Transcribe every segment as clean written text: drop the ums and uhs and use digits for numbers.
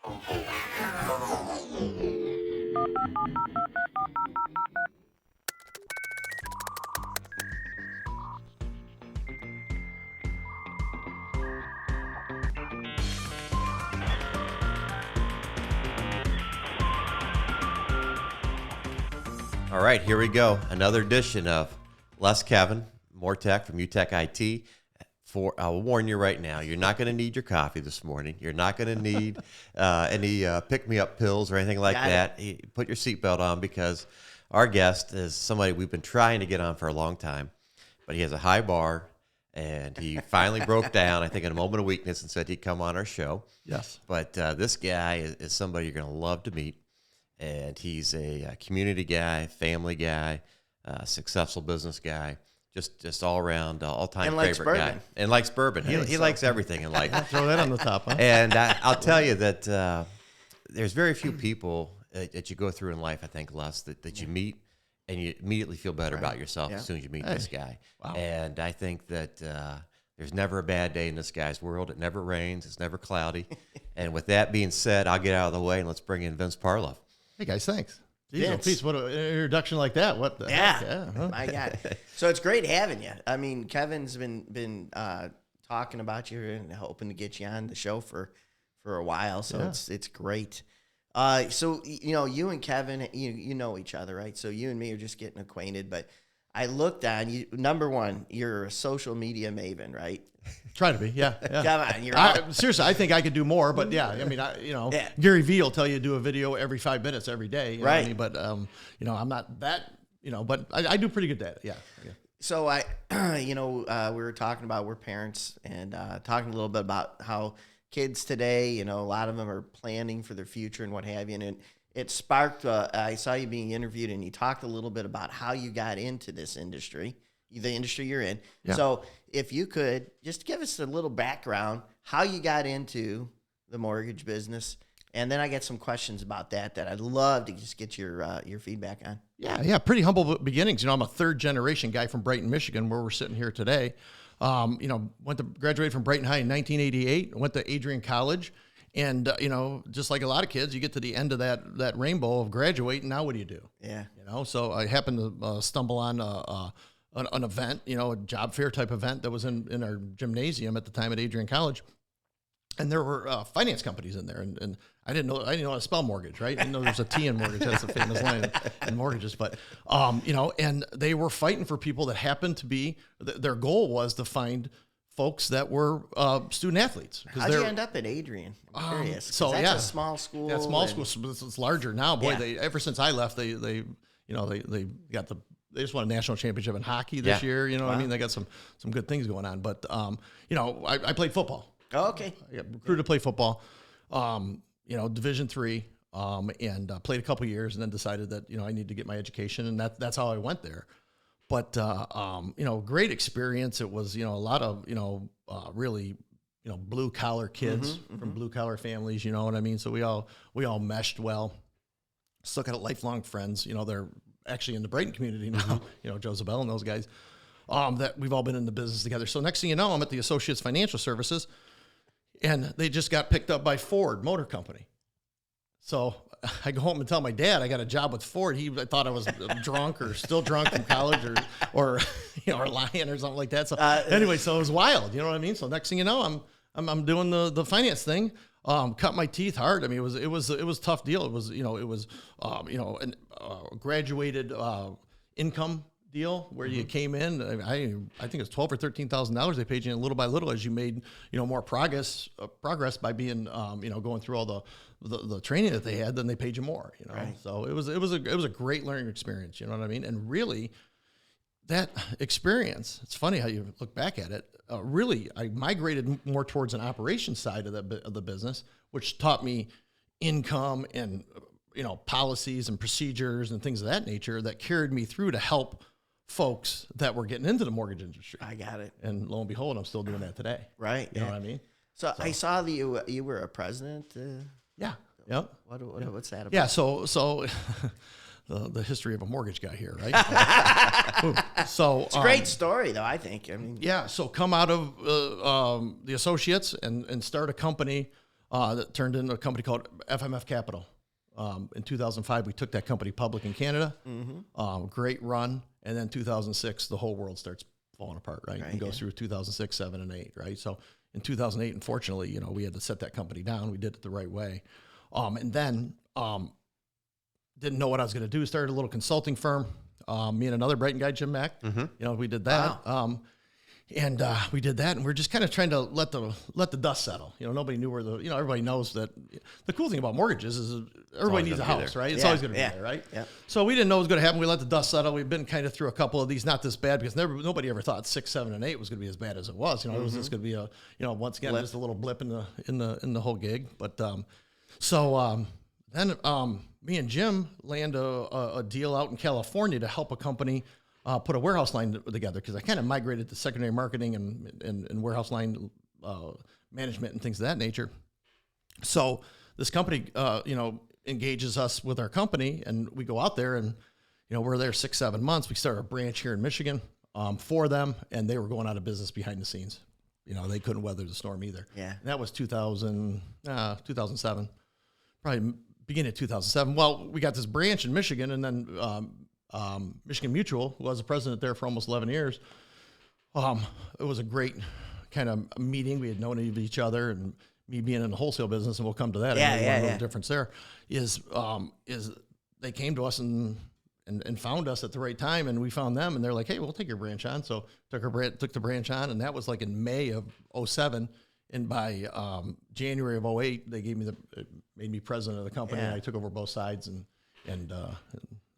All right, here we go. Another edition of Less Kevin, More Tech from UTech IT. I'll warn you right now, you're not going to need your coffee this morning. You're not going to need any pick-me-up pills or anything like that. Put your seatbelt on because our guest is somebody we've been trying to get on for a long time, but he has a high bar, and he finally broke down, I think, in a moment of weakness and said he'd come on our show. Yes. But this guy is somebody you're going to love to meet. And he's a community guy, family guy, successful business guy, just all around, all-time favorite guy. And likes bourbon. He likes everything in life. Throw that on the top, huh? And I'll tell you that there's very few people that you go through in life, I think, Les, that you meet and you immediately feel better about yourself as soon as you meet this guy. Wow. And I think that there's never a bad day in this guy's world. It never rains. It's never cloudy. And with that being said, I'll get out of the way and let's bring in Vince Parlove. Hey, guys, thanks. Jeez, Pete, what an introduction like that. What the heck? Yeah. Huh? My God. So it's great having you. I mean, Kevin's been talking about you and hoping to get you on the show for a while. So it's great. So, you know, you and Kevin, you know each other, right? So you and me are just getting acquainted. But I looked on you. Number one, you're a social media maven, right? Try to be, yeah. Come on, seriously, I think I could do more, but yeah, I mean, Gary Vee will tell you to do a video every 5 minutes every day, you know what I mean? But I'm not that, but I do pretty good at it, yeah. So we were talking about we're parents and talking a little bit about how kids today, a lot of them are planning for their future and what have you, and it sparked. I saw you being interviewed, and you talked a little bit about how you got into this industry, the industry you're in. Yeah. So if you could just give us a little background, how you got into the mortgage business, and then I got some questions about that I'd love to just get your feedback on. Yeah, pretty humble beginnings. I'm a third-generation guy from Brighton, Michigan, where we're sitting here today. Graduated from Brighton High in 1988, went to Adrian College, and, just like a lot of kids, you get to the end of that rainbow of graduating, now what do you do? Yeah. So I happened to stumble on an event, a job fair type event that was in our gymnasium at the time at Adrian College. And there were finance companies in there. And I didn't know how to spell mortgage, right? I didn't know there's a T in mortgage. That's a famous line in mortgages. But, and they were fighting for people that happened to be, their goal was to find folks that were student athletes. How'd you end up at Adrian? I'm curious. So that's a small school. Yeah, small school. It's larger now. Boy, ever since I left, they got they just won a national championship in hockey this year. What I mean? They got some good things going on. But, I played football. Oh, okay. I got recruited to play football, Division III, and played a couple years and then decided that, I need to get my education. And that's how I went there. But, great experience. It was, a lot of, really, blue collar kids from blue collar families, you know what I mean? So we all meshed well. Still got lifelong friends, they're actually in the Brighton community now, Joe Zabel and those guys, that we've all been in the business together. So next thing you know, I'm at the Associates Financial Services, and they just got picked up by Ford Motor Company. So I go home and tell my dad I got a job with Ford. I thought I was drunk or still drunk from college or lying or something like that. So anyway, so it was wild, you know what I mean? So next thing you know, I'm doing the finance thing. Cut my teeth hard. I mean, it was a tough deal. It was a graduated income deal where you came in. I think it's $12,000 or $13,000 they paid you, and little by little as you made more progress by being going through all the training that they had, then they paid you more. Right. So it was a great learning experience. You know what I mean? And really, that experience, it's funny how you look back at it. Really, I migrated more towards an operations side of the business, which taught me income and policies and procedures and things of that nature that carried me through to help folks that were getting into the mortgage industry. I got it. And lo and behold, I'm still doing that today. Right. You know what I mean? So I saw that you were a president. Yeah. Yep. What's that about? Yeah. So the history of a mortgage guy here, right? So it's a great story, though. I think. I mean, yeah. So come out of the associates and start a company that turned into a company called FMF Capital. In 2005, we took that company public in Canada. Great run. And then 2006, the whole world starts falling apart, right? And goes through 2006, 7, and 8, right? So in 2008, unfortunately, we had to set that company down. We did it the right way. And then didn't know what I was going to do. Started a little consulting firm. Me and another Brighton guy, Jim Mack, we did that. Wow. And we did that, and we're just kind of trying to let the dust settle. Nobody knew where everybody knows that. The cool thing about mortgages is everybody needs a house, right? It's always going to be there, right? Yeah. So we didn't know what was going to happen. We let the dust settle. We've been kind of through a couple of these, not this bad, because nobody ever thought 6, 7, and 8 was going to be as bad as it was. It was just going to be once again, just a little blip in the whole gig. But then me and Jim land a deal out in California to help a company put a warehouse line together, because I kind of migrated to secondary marketing and warehouse line management and things of that nature. So this company, engages us with our company, and we go out there, and we're there 6, 7 months. We started a branch here in Michigan for them, and they were going out of business behind the scenes. They couldn't weather the storm either. Yeah, and that was 2007, probably beginning of 2007. Well, we got this branch in Michigan, and then Michigan Mutual, who was the president there for almost 11 years. It was a great kind of meeting. We had known each other, and me being in the wholesale business, and we'll come to that. One little difference there is they came to us and found us at the right time, and we found them, and they're like, "Hey, we'll take your branch on." So took the branch on, and that was like in May of 2007. And by January of 2008, they made me president of the company, and I took over both sides, and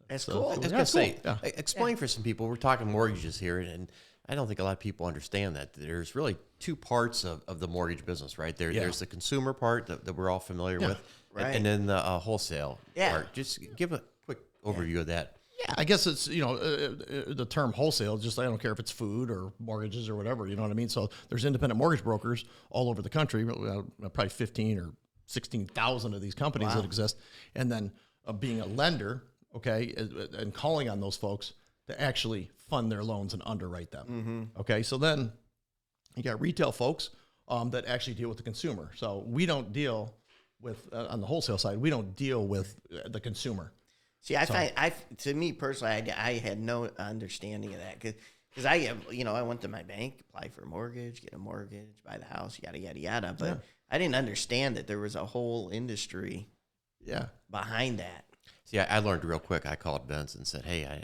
that's cool. I was going to say, explain for some people, we're talking mortgages here, and I don't think a lot of people understand that there's really two parts of the mortgage business, right? There's the consumer part that we're all familiar with, and then the wholesale part. Just give a quick overview of that. Yeah, I guess it's, the term wholesale, just I don't care if it's food or mortgages or whatever, you know what I mean? So there's independent mortgage brokers all over the country, probably 15 or 16,000 of these companies that exist. And then being a lender, okay, and calling on those folks to actually fund their loans and underwrite them. Okay, so then you got retail folks that actually deal with the consumer. So we don't deal with, on the wholesale side, we don't deal with the consumer. See, to me personally, I had no understanding of that, because I went to my bank, apply for a mortgage, get a mortgage, buy the house, yada yada yada. But I didn't understand that there was a whole industry, behind that. See, I learned real quick. I called Vince and said, "Hey, I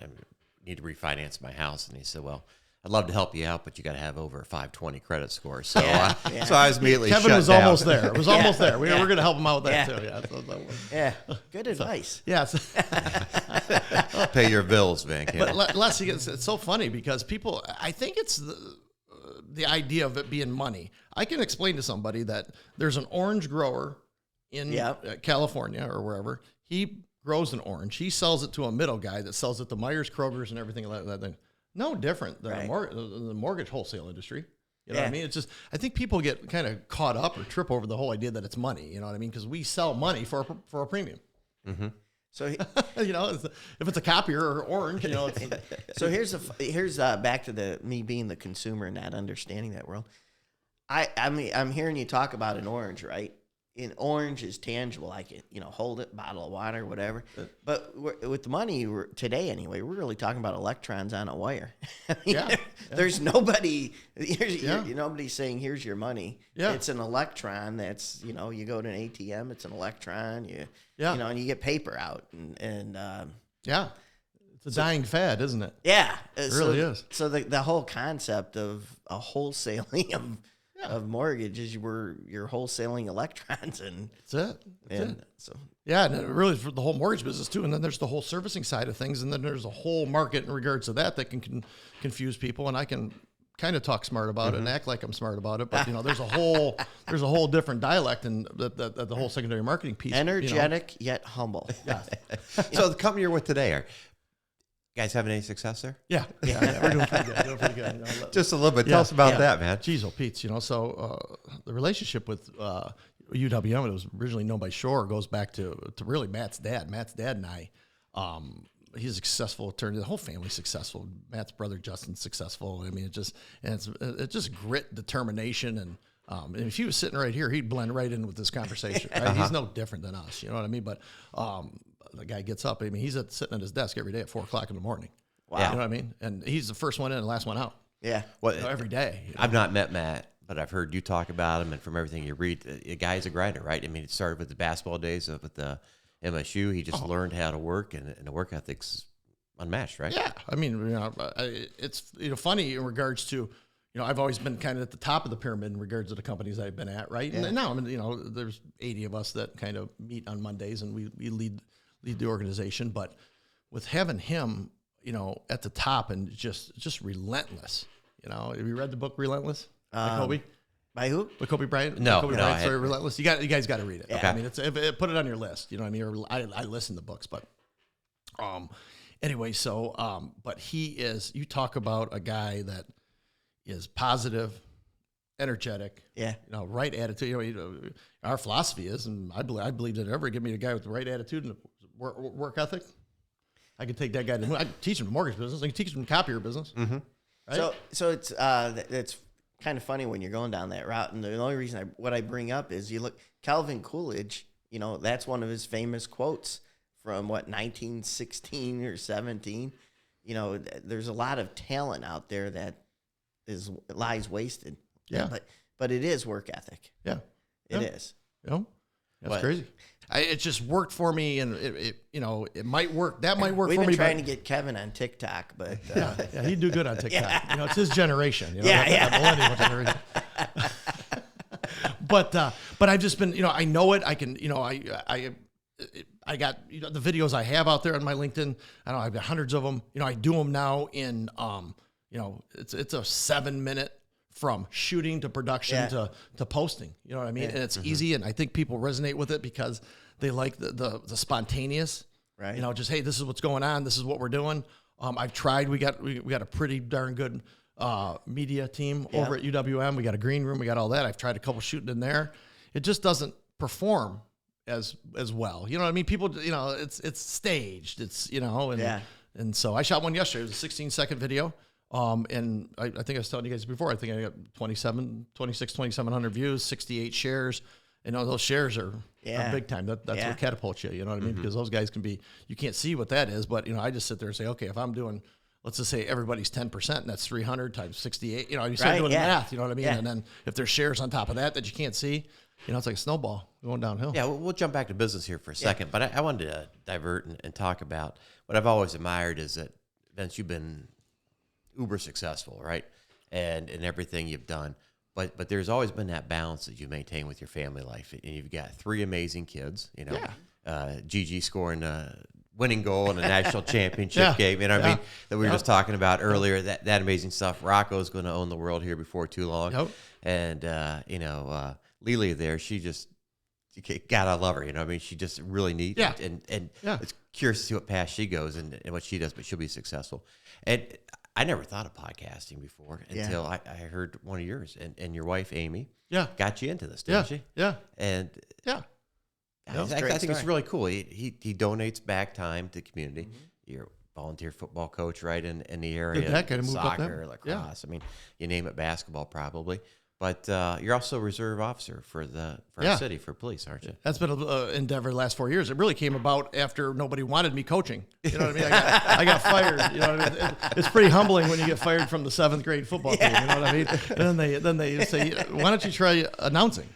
need to refinance my house," and he said, "Well, I'd love to help you out, but you got to have over a 520 credit score." So, so I was immediately Kevin shut was down. Almost there. It was almost there. We're going to help him out with that too. Good advice. Pay your bills, Van Campbell. But Les, it's so funny because people, I think it's the idea of it being money. I can explain to somebody that there's an orange grower in California or wherever. He grows an orange. He sells it to a middle guy that sells it to Myers, Kroger's, and everything like that. No different than the mortgage wholesale industry. You know what I mean? It's just, I think people get kind of caught up or trip over the whole idea that it's money. You know what I mean? Because we sell money for a premium. Mm-hmm. So if it's a copier or orange, so here's back to me being the consumer and not understanding that world. I'm hearing you talk about an orange, right? An orange is tangible. I can hold it, bottle of water, whatever. But with the money today, anyway, we're really talking about electrons on a wire. There's nobody. Nobody's saying here's your money. Yeah. It's an electron. That's you go to an ATM. It's an electron. And you get paper out and it's a dying fad, isn't it? Yeah, it really is. So the whole concept of a wholesaling of mortgages, you're wholesaling electrons, and that's it. And it really is for the whole mortgage business too. And then there's the whole servicing side of things, and then there's a whole market in regards to that can confuse people. And I can kind of talk smart about it and act like I'm smart about it, but there's a whole different dialect in the whole secondary marketing piece. Energetic yet humble. So the company you're with today, are you guys having any success there? Yeah, we're doing pretty good. Just a little bit. Tell us about that, man. Geez, Pete's, so the relationship with UWM, it was originally known by Shore, goes back to really Matt's dad. Matt's dad and I, he's a successful attorney. The whole family's successful. Matt's brother Justin's successful. I mean, it's just grit, determination, and And if he was sitting right here, he'd blend right in with this conversation. Right? He's no different than us. You know what I mean? But the guy gets up. I mean, he's sitting at his desk every day at 4:00 in the morning. Wow. You know what I mean? And he's the first one in and last one out. Yeah. Well, Every day. You know? I've not met Matt, but I've heard you talk about him, and from everything you read, the guy's a grinder, right? I mean, it started with the basketball days with the MSU. He just learned how to work, and the work ethic's unmatched, right? Yeah. I mean, it's funny in regards to, I've always been kind of at the top of the pyramid in regards to the companies I've been at, right? Yeah. And now, there's 80 of us that kind of meet on Mondays, and we lead the organization. But with having him, at the top and just relentless, have you read the book Relentless by Kobe? By who? By Kobe Bryant? No, Kobe no, Bryant, sorry, Relentless. You guys got to read it. Yeah. Okay. I mean, put it on your list. You know what I mean? Or I listen to books, but anyway, so but you talk about a guy that is positive, energetic, right attitude. Our philosophy is, and I believe that ever give me a guy with the right attitude and work ethic, I could take that guy I can teach him the mortgage business. I can teach him the copier business. Mm-hmm. Right? So it's kind of funny when you're going down that route. And the only reason what I bring up is you look, Calvin Coolidge, that's one of his famous quotes from 1916 or 17. There's a lot of talent out there that lies wasted. Yeah. But it is work ethic. Yeah. It is. That's crazy. It just worked for me, and it might work. That might work for me. We've been trying to get Kevin on TikTok, but yeah, he'd do good on TikTok. Yeah. It's his generation. That millennial generation. But I've just been, I know it. I can, I got the videos I have out there on my LinkedIn. I've got hundreds of them. I do them now in it's a 7-minute from shooting to production to posting. You know what I mean? And it's easy, and I think people resonate with it because they like the spontaneous. Right. Just, hey, this is what's going on. This is what we're doing. I've tried. We got a pretty darn good media team over at UWM. We got a green room. We got all that. I've tried a couple shooting in there. It just doesn't perform as well. You know what I mean? People, it's staged. It's and so I shot one yesterday. It was a 16-second video. And I think I was telling you guys before, I think I got 2,700 views, 68 shares. Those shares are big time. That's what catapults you. You know what I mean? Because those guys you can't see what that is, but I just sit there and say, okay, if I'm doing, let's just say everybody's 10%, and that's 300 times 68. You start doing the math. You know what I mean? Yeah. And then if there's shares on top of that you can't see, it's like a snowball going downhill. Yeah, we'll jump back to business here for a second, but I wanted to divert and talk about what I've always admired is that, Vince, you've been uber successful, right? And everything you've done. But there's always been that balance that you maintain with your family life. And you've got 3 amazing kids, Gigi scoring a winning goal in a national championship game. I mean, that we were just talking about earlier, that amazing stuff. Rocco's going to own the world here before too long. Yep. And, Lily there, God, I love her. I mean, she just really neat. Yeah. And it's curious to see what path she goes and what she does, but she'll be successful. And I never thought of podcasting before until I heard one of yours, and your wife, Amy, got you into this, didn't she? Yeah. And I think it's really cool. He donates back time to the community. Mm-hmm. You're a volunteer football coach, right, in the area. Soccer, lacrosse. I mean, you name it, basketball probably. But you're also a reserve officer for our city, for police, aren't you? That's been an endeavor the last 4 years. It really came about after nobody wanted me coaching. You know what I mean? I got fired. You know what I mean? It's pretty humbling when you get fired from the 7th grade football team. You know what I mean? And then they say, why don't you try announcing?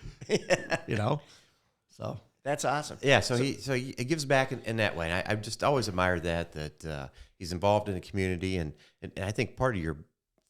So that's awesome. Yeah. So he gives back in that way. And I've just always admired that he's involved in the community, and I think part of your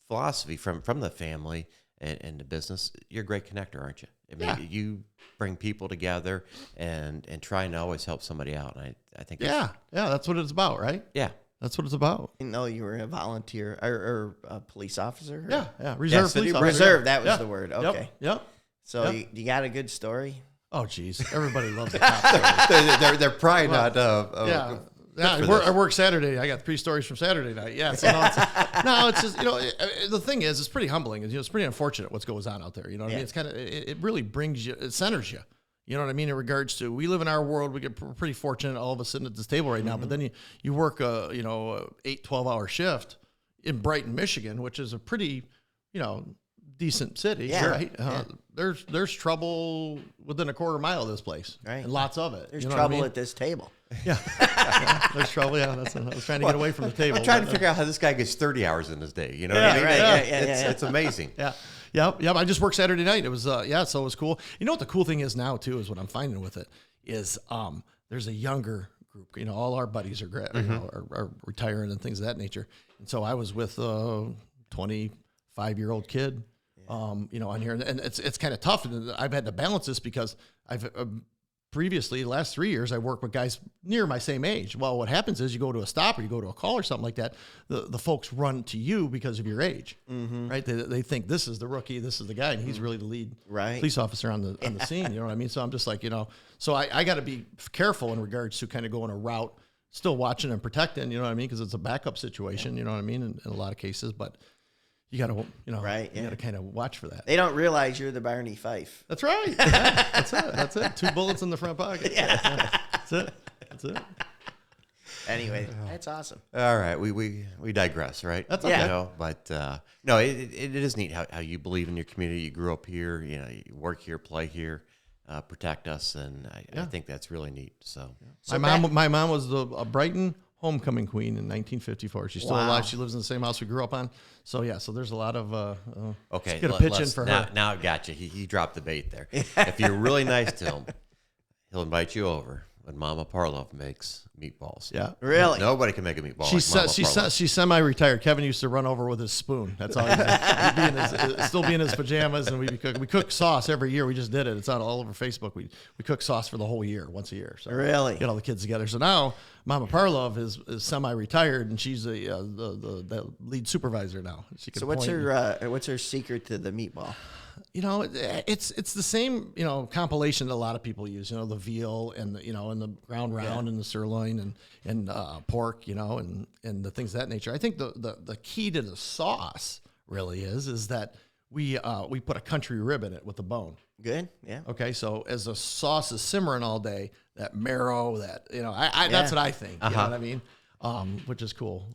philosophy from the family and the business, you're a great connector, aren't you? I mean, you bring people together and try and always help somebody out. And I think that's what it's about, right? Yeah. That's what it's about. You were a volunteer or a police officer? Yeah. Reserve police officer. Reserve, that was the word. Okay. Yep. So you got a good story? Oh, geez. Everybody loves the cop story. They're probably not. I work Saturday. I got 3 stories from Saturday night. Yeah. So it's just, the thing is, it's pretty humbling. It's pretty unfortunate what goes on out there. You know what I mean? It's kind of, it really brings you, it centers you. You know what I mean? In regards to, we live in our world, we're pretty fortunate, all of us sitting at this table right now, but then you work a 8, 12-hour shift in Brighton, Michigan, which is a pretty, decent city, Yeah. right? Yeah. There's trouble within a quarter mile of this place, Right. and lots of it. There's You know what I trouble mean? at this table. Yeah. Yeah, there's trouble. Yeah, I was trying to get away from the table. I'm trying to but, figure out how this guy gets 30 hours in his day. You know what Yeah, I mean? right. Yeah. It's amazing. Yeah. Yep. I just worked Saturday night. It was, so it was cool. You know what the cool thing is now too, is what I'm finding with it is, there's a younger group, all our buddies are retiring and things of that nature. And so I was with a 25-year-old kid, on here, and it's kind of tough. And I've had to balance this because I've, previously, the last 3 years, I worked with guys near my same age. Well, what happens is you go to a stop or you go to a call or something like that, the folks run to you because of your age, right? They think this is the rookie, this is the guy, and he's really the lead police officer on the scene. You know what I mean? So I'm just like, so I got to be careful in regards to kind of going a route, still watching and protecting, you know what I mean? Because it's a backup situation, you know what I mean, in a lot of cases, but you got to, you got to kind of watch for that. They don't realize you're the Barney Fife. That's right. Yeah, that's it. 2 bullets in the front pocket. Yeah. That's it. Anyway, that's awesome. All right, we digress, right? That's okay. But no, it is neat how you believe in your community. You grew up here, you work here, play here, protect us, and I think that's really neat. So my mom was a Brighton homecoming queen in 1954. She's still alive. She lives in the same house we grew up on. So so there's a lot of okay. Get a pitch in for her. Now I got you. He dropped the bait there. If you're really nice to him, he'll invite you over when Mama Parlove makes meatballs. Yeah, really. Nobody can make a meatball. She's semi-retired. Kevin used to run over with his spoon. That's all. He'd still be in his pajamas, and we cook sauce every year. We just did it. It's all over Facebook. We cook sauce for the whole year, once a year. So really get all the kids together. So now Mama Parlove is semi-retired, and she's the lead supervisor now. So what's her secret to the meatball? It's the same, compilation that a lot of people use, the veal and the ground round and the sirloin and pork, and the things of that nature. I think the key to the sauce really is that we put a country rib in it with the bone. Good. Yeah. Okay. So as the sauce is simmering all day, that marrow, that's what I think. You know what I mean? Which is cool.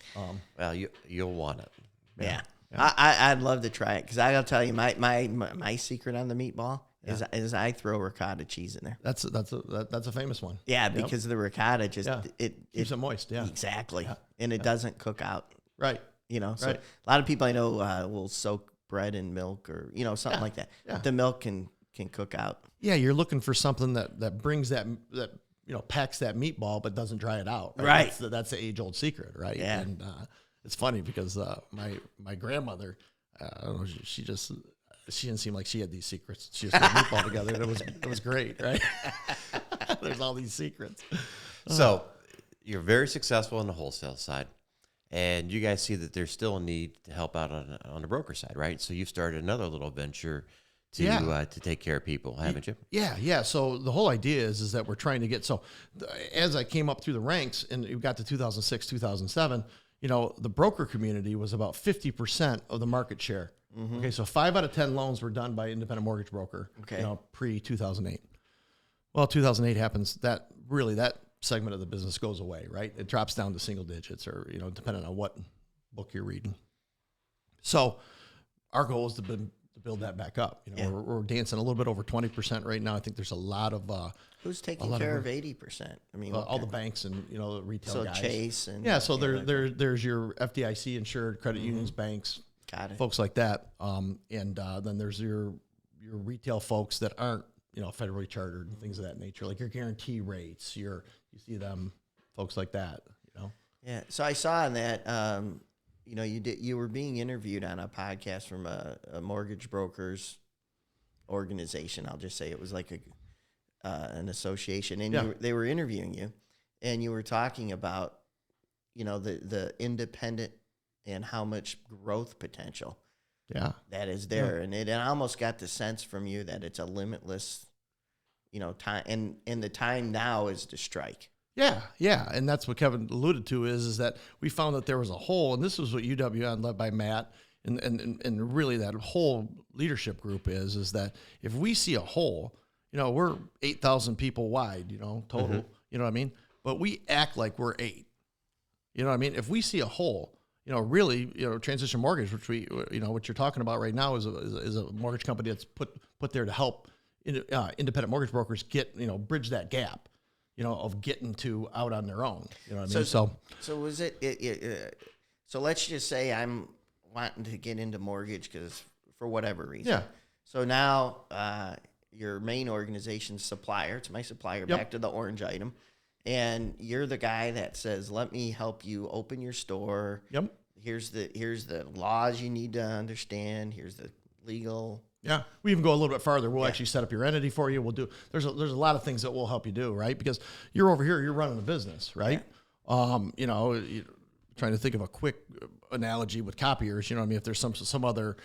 Well, you'll want it. Yeah. I'd love to try it because I gotta tell you my secret on the meatball is I throw ricotta cheese in there. That's a famous one. Yeah, because of the ricotta just it keeps it moist. Yeah, exactly, and it doesn't cook out. Right. So a lot of people I know will soak bread in milk or something like that. Yeah. The milk can cook out. Yeah, you're looking for something that brings that packs that meatball but doesn't dry it out. Right. That's the age old secret, right? Yeah. And it's funny because my grandmother, I don't know, she didn't seem like she had these secrets. She just put meatball together, and it was great, right? There's all these secrets. So you're very successful on the wholesale side, and you guys see that there's still a need to help out on the broker side, right? So you've started another little venture to take care of people, haven't you? Yeah. So the whole idea is that we're trying to get as I came up through the ranks and we got to 2006, 2007. The broker community was about 50% of the market share. Mm-hmm. Okay, so 5 out of 10 loans were done by independent mortgage broker. Okay, pre-2008. Well, 2008 happens. That segment of the business goes away, right? It drops down to single digits, or depending on what book you're reading. So our goal is to build that back up. We're dancing a little bit over 20% right now. I think there's a lot of who's taking care of 80%? I mean, all the banks and the retail guys. So Chase and there's your FDIC insured credit unions, banks, folks like that. And then there's your retail folks that aren't federally chartered and things of that nature, like your guarantee rates. You see them folks like that. Yeah. So I saw in that. You were being interviewed on a podcast from a mortgage brokers organization. I'll just say it was like an association, and they were interviewing you, and you were talking about, the independent and how much growth potential that is there, and I almost got the sense from you that it's a limitless, time, and the time now is to strike. Yeah, and that's what Kevin alluded to is that we found that there was a hole, and this was what UWN led by Matt and really that whole leadership group is that if we see a hole, we're 8,000 people wide, total, you know what I mean? But we act like we're 8. You know what I mean? If we see a hole, really, Transition Mortgage, which what you're talking about right now is a mortgage company that's put there to help independent mortgage brokers bridge that gap, of getting to out on their own. You know what I mean? So was so let's just say I'm wanting to get into mortgage because for whatever reason. Yeah. So now your main organization's supplier, it's my supplier, Yep. back to the orange item. And you're the guy that says, let me help you open your store. Yep. Here's the laws you need to understand. Here's the legal. Yeah, we even go a little bit farther. We'll actually set up your entity for you. There's a lot of things that we'll help you do, right? Because you're over here, you're running a business, right? Yeah. Trying to think of a quick analogy with copiers. If there's some other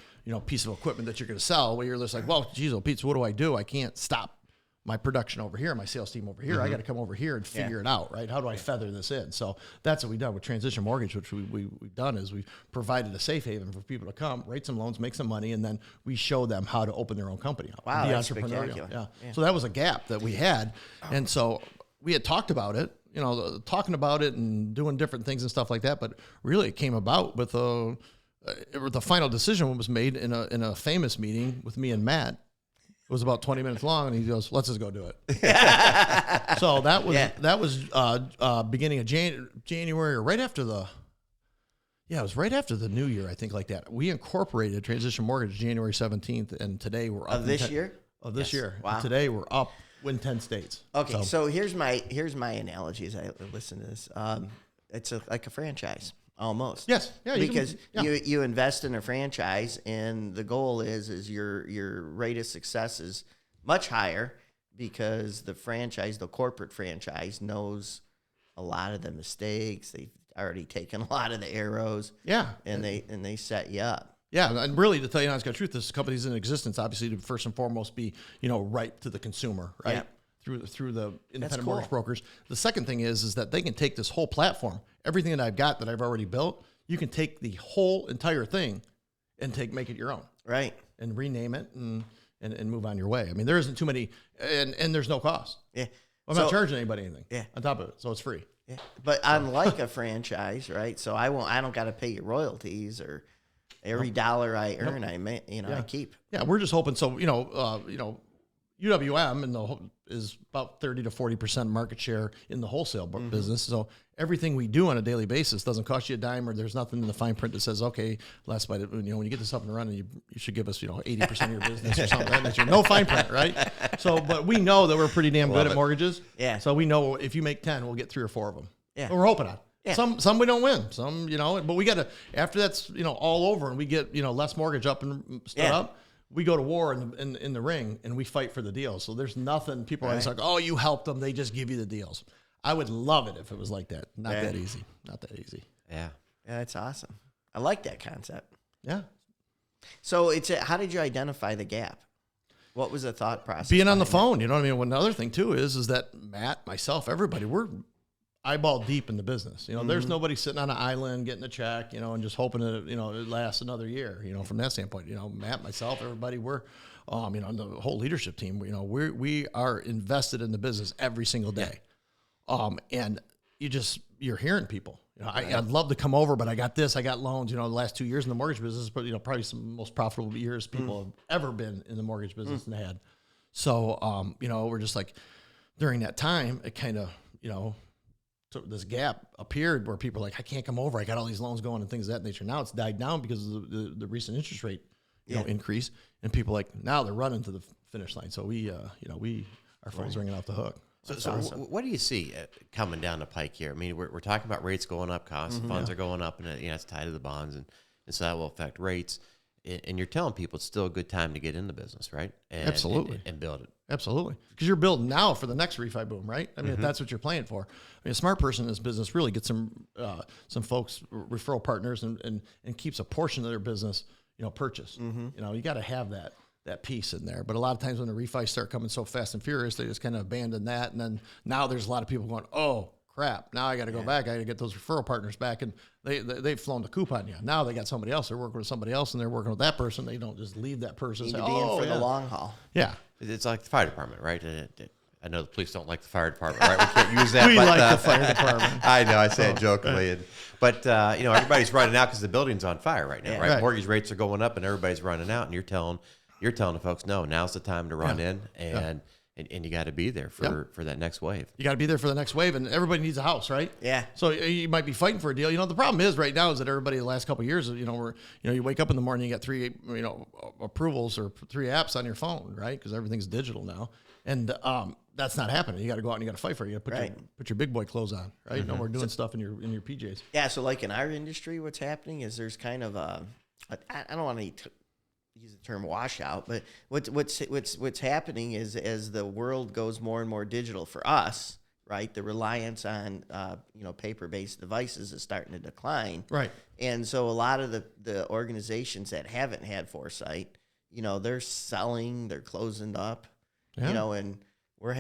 piece of equipment that you're going to sell, where you're just like, well, geez, Pete, so what do I do? I can't stop my production over here, my sales team over here. I got to come over here and figure it out, right? How do I feather this in? So that's what we've done with Transition Mortgage, which we've done is we've provided a safe haven for people to come, write some loans, make some money, and then we show them how to open their own company up. Wow, be that's entrepreneurial. spectacular. Yeah. So that was a gap that we had. And so we had talked about it, talking about it and doing different things and stuff like that. But really it came about with the final decision was made in a famous meeting with me and Matt. It was about 20 minutes long, and he goes, "Let's just go do it." So that was beginning of January, or right after it was right after the New Year, I think, like that. We incorporated Transition Mortgage January 17th, and today we're up Of this year. Wow. And today we're up in 10 states. Okay, so here's my analogy as I listen to this. It's like a franchise. Almost. Yes. Yeah. Because you invest in a franchise, and the goal is your rate of success is much higher because the corporate franchise knows a lot of the mistakes. They've already taken a lot of the arrows. Yeah. And they set you up. Yeah, and really, to tell you the honest truth, this company's in existence obviously to first and foremost be right to the consumer, right? Yeah. Through the independent cool. mortgage brokers. The second thing is that they can take this whole platform, everything that I've got that I've already built, you can take the whole entire thing and make it your own. Right. And rename it and move on your way. I mean, there isn't too many, and there's no cost. Yeah. I'm not charging anybody anything. Yeah. On top of it, so it's free. Yeah. But unlike a franchise, right? So I don't got to pay your royalties or every dollar I earn, I keep. Yeah, we're just hoping. So UWM is about 30 to 40% market share in the wholesale business. So everything we do on a daily basis doesn't cost you a dime, or there's nothing in the fine print that says, okay, last bite, when you get this up and running, you should give us 80% of your business or something like that. No fine print, right? So, but we know that we're pretty damn good at mortgages. Yeah. So we know if you make 10, we'll get 3 or 4 of them. Yeah. But we're hoping on. Yeah. Some we don't win. Some, but we got to, after that's, all over and we get, less mortgage up and stood up, we go to war in the ring and we fight for the deals. So there's nothing, people are always like, oh, you helped them. They just give you the deals. I would love it if it was like that. Not that easy. Not that easy. Yeah. Yeah, that's awesome. I like that concept. Yeah. So how did you identify the gap? What was the thought process? Being on the phone, you know what I mean? Well, another thing too is that Matt, myself, everybody, we're eyeball deep in the business. There's nobody sitting on an island getting a check, and just hoping that, it lasts another year, from that standpoint. Matt, myself, everybody, we're, the whole leadership team, we are invested in the business every single day. And you're hearing people, I'd love to come over, but I got this, I got loans, the last 2 years in the mortgage business, but, probably some of the most profitable years people have ever been in the mortgage business and had. So, we're just like, during that time, it kind of, so this gap appeared where people are like, I can't come over. I got all these loans going and things of that nature. Now it's died down because of the recent interest rate, increase. And people now they're running to the finish line. So our phone's ringing off the hook. So awesome. What do you see coming down the pike here? I mean, we're talking about rates going up, costs of funds are going up, and it's tied to the bonds, and so that will affect rates. And you're telling people it's still a good time to get in the business, right? Absolutely. And build it. Absolutely. Because you're building now for the next refi boom, right? I mean, if that's what you're playing for. I mean, a smart person in this business really gets some folks, referral partners, and keeps a portion of their business, purchased. You got to have that piece in there. But a lot of times when the refis start coming so fast and furious, they just kind of abandon that. And then now there's a lot of people going, oh, crap, now I got to go back. I got to get those referral partners back. And they've flown the coop on you. Now they got somebody else. They're working with somebody else, and they're working with that person. They don't just leave that person. You need to be in for the long haul. Yeah. It's like the fire department, right? I know the police don't like the fire department, right? We can't use that. We but, like the fire department. I know, I say it jokingly. But, everybody's running out because the building's on fire right now, Yeah. right? Right. Mortgage rates are going up and everybody's running out, and you're telling the folks, no, now's the time to run in, and you got to be there for that next wave. You got to be there for the next wave, and everybody needs a house, right? Yeah. So you might be fighting for a deal. The problem is right now is that everybody the last couple of years, you wake up in the morning, you got 3, approvals or 3 apps on your phone, right? Because everything's digital now, and that's not happening. You got to go out and you got to fight for it. You got to put your big boy clothes on, right? No more doing stuff in your PJs. Yeah. So like in our industry, what's happening is there's kind of I don't want to use the term washout, but what's happening is as the world goes more and more digital for us, right? The reliance on paper-based devices is starting to decline, Right. And so a lot of the organizations that haven't had foresight, they're selling, they're closing up, and we're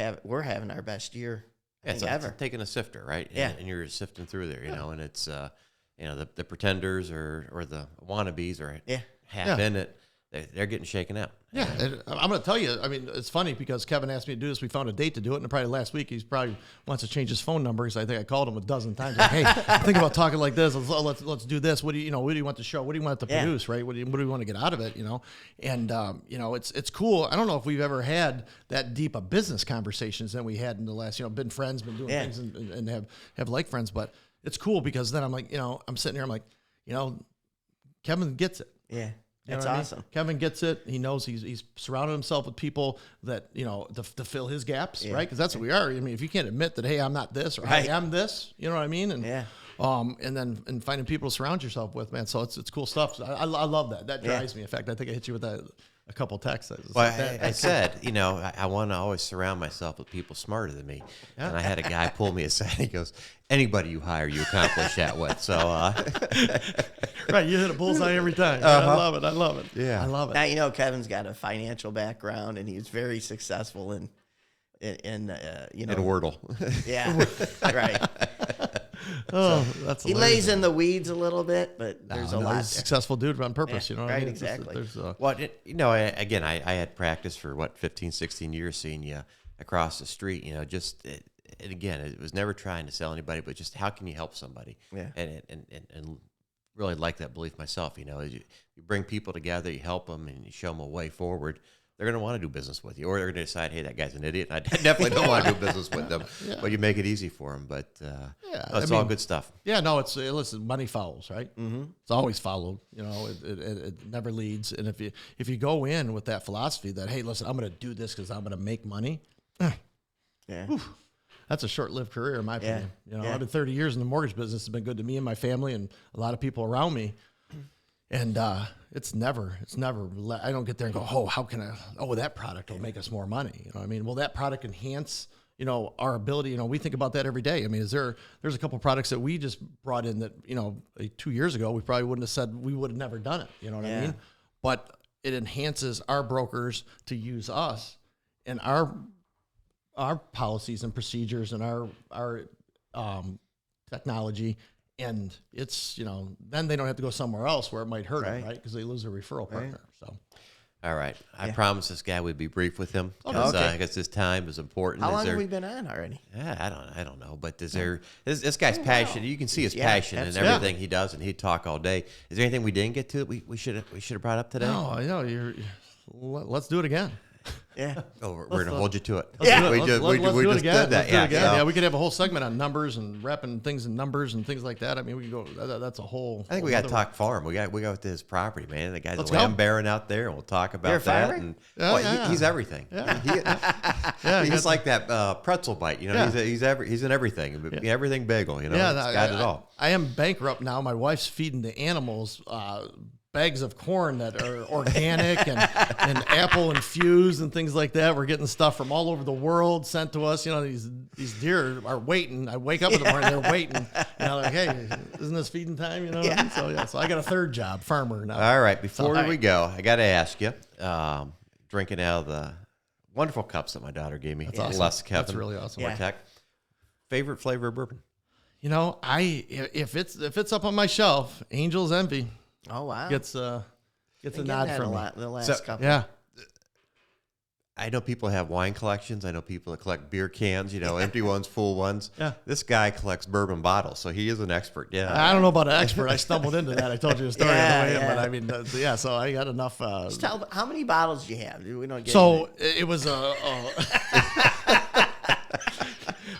having our best year ever. It's taking a sifter, right? Yeah. And you're sifting through there, and it's the pretenders or the wannabes are half in it. They're getting shaken out. Yeah, and I'm going to tell you, it's funny because Kevin asked me to do this. We found a date to do it, and probably last week he's probably wants to change his phone number because I think I called him a dozen times. Like, hey, think about talking like this. Let's do this. What do you want to show? What do you want to produce? Right? What do we want to get out of it? And it's cool. I don't know if we've ever had that deep of business conversations than we had in the last. Been friends, been doing things, and have like friends. But it's cool because then I'm like, I'm sitting here. I'm like, Kevin gets it. Yeah. That's what I mean? awesome. Kevin gets it. He knows he's surrounded himself with people that, to fill his gaps, right? Because that's what we are. If you can't admit that, hey, I'm not this or I am this, you know what I mean? And and then finding people to surround yourself with, man. So it's cool stuff. So I love that. That drives me. In fact, I think I hit you with that a couple of texts. I said, I want to always surround myself with people smarter than me. Yeah. And I had a guy pull me aside. He goes, anybody you hire, you accomplish that with. So, right, you hit a bullseye every time. I love it. Yeah, I love it. Now Kevin's got a financial background, and he's very successful in Wordle. Yeah, right. That's he lays in the weeds a little bit, but there's a lot. He's a successful dude on purpose, Yeah, what right, I mean? exactly. Again, I had practice for 15, 16 years seeing you across the street. It was never trying to sell anybody, but just how can you help somebody? Yeah, and really like that belief myself. You bring people together, you help them, and you show them a way forward. They're going to want to do business with you, or they're going to decide, hey, that guy's an idiot. And I definitely don't want to do business with them. Yeah. But you make it easy for them. But it's all good stuff. Yeah, no, listen, money follows, right? Mm-hmm. It's always followed. It never leads. And if you go in with that philosophy that, hey, listen, I'm going to do this because I'm going to make money. That's a short-lived career, in my opinion. I've been 30 years in the mortgage business. It's been good to me and my family and a lot of people around me. And it's never, I don't get there and go, that product will make us more money. You know what I mean? Will that product enhance, our ability? We think about that every day. I mean, there's a couple of products that we just brought in that, 2 years ago, we probably wouldn't have said, we would have never done it. You know what I mean? But it enhances our brokers to use us and our policies and procedures and our technology. And it's, then they don't have to go somewhere else where it might hurt them, right? Because they lose a referral partner. So, all right. I promised this guy we'd be brief with him because I guess his time is important. How long have we been on already? Yeah, I don't know. But this guy's passionate. You can see his passion in everything he does, and he'd talk all day. Is there anything we didn't get to that we should have brought up today? No, I know. Let's do it again. Yeah. Oh, we're going to hold you to it. We do it again. Yeah, we could have a whole segment on numbers and wrapping things in numbers and things like that. I mean, we could go. That's a whole. I think we got to talk farm. We go to his property, man. The guy's a lamb baron out there, and we'll talk about that. And he's everything. Yeah, he's like that pretzel bite. He's in everything. Everything bagel. He's got it all. I am bankrupt now. My wife's feeding the animals bags of corn that are organic and apple infused and things like that. We're getting stuff from all over the world sent to us. These deer are waiting. I wake up in the morning, they're waiting. Like, hey, isn't this feeding time? So I got a third job, farmer now. All right, before we go, I got to ask you, drinking out of the wonderful cups that my daughter gave me. That's awesome. Les Kevin. That's really awesome. Tech. Favorite flavor of bourbon? If it's up on my shelf, Angel's Envy. Oh wow! Gets a nod from me. The last couple. Yeah. I know people have wine collections. I know people that collect beer cans, empty ones, full ones. Yeah. This guy collects bourbon bottles, so he is an expert. Yeah. I don't know about an expert. I stumbled into that. I told you a story on the way in, Yeah. but I mean, so I got enough. Just tell, how many bottles do you have? We don't get So it was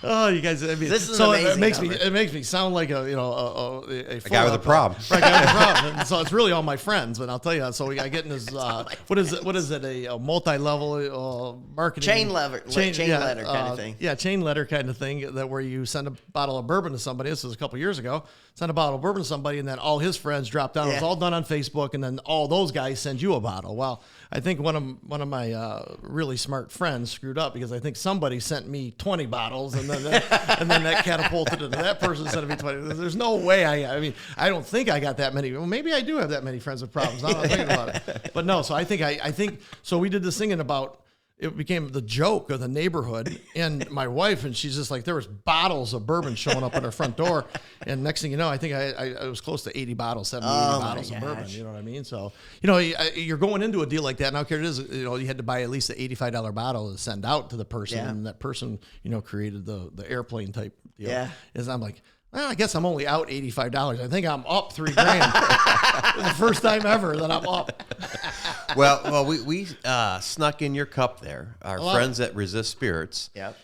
oh, you guys! I mean, This is an so amazing it makes me sound like a guy with a problem. Right, guy with a problem. And so it's really all my friends, but I'll tell you. So I get in this what is it? A multi-level marketing chain letter kind of thing. Yeah, chain letter kind of thing. That where you send a bottle of bourbon to somebody. This was a couple years ago. Send a bottle of bourbon to somebody, and then all his friends drop down. Yeah. It was all done on Facebook, and then all those guys send you a bottle. Well, I think one of my really smart friends screwed up because I think somebody sent me 20 bottles, and then that catapulted into that person sending me 20. There's no way I mean, I don't think I got that many. Well, maybe I do have that many friends with problems. I'm not thinking about it. But no, so I think so we did this thing in about. It became the joke of the neighborhood, and my wife, and she's just like, there was bottles of bourbon showing up at her front door, and next thing you know, I think I was close to 80 bottles, 70, 80 bottles of bourbon, you know what I mean? So, you're going into a deal like that, and I don't care it is, you had to buy at least an $85 bottle to send out to the person, and that person, created the airplane type deal. Yeah. Is I'm like, well, I guess I'm only out $85. I think I'm up $3,000. It's the first time ever that I'm up. Well, we snuck in your cup there. Our friends at Resist Spirits. Yep.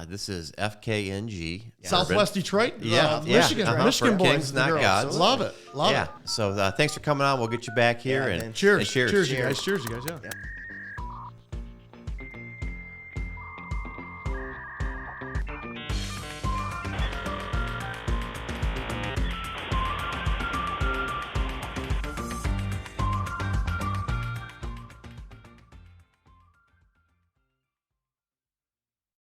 This is FKNG. Southwest Detroit. Michigan Michigan boys. Kings, not girls. gods. Love it. So thanks for coming on. We'll get you back here. Yeah, and man. Cheers. Cheers. Cheers, you guys. Cheers, you guys. Yeah.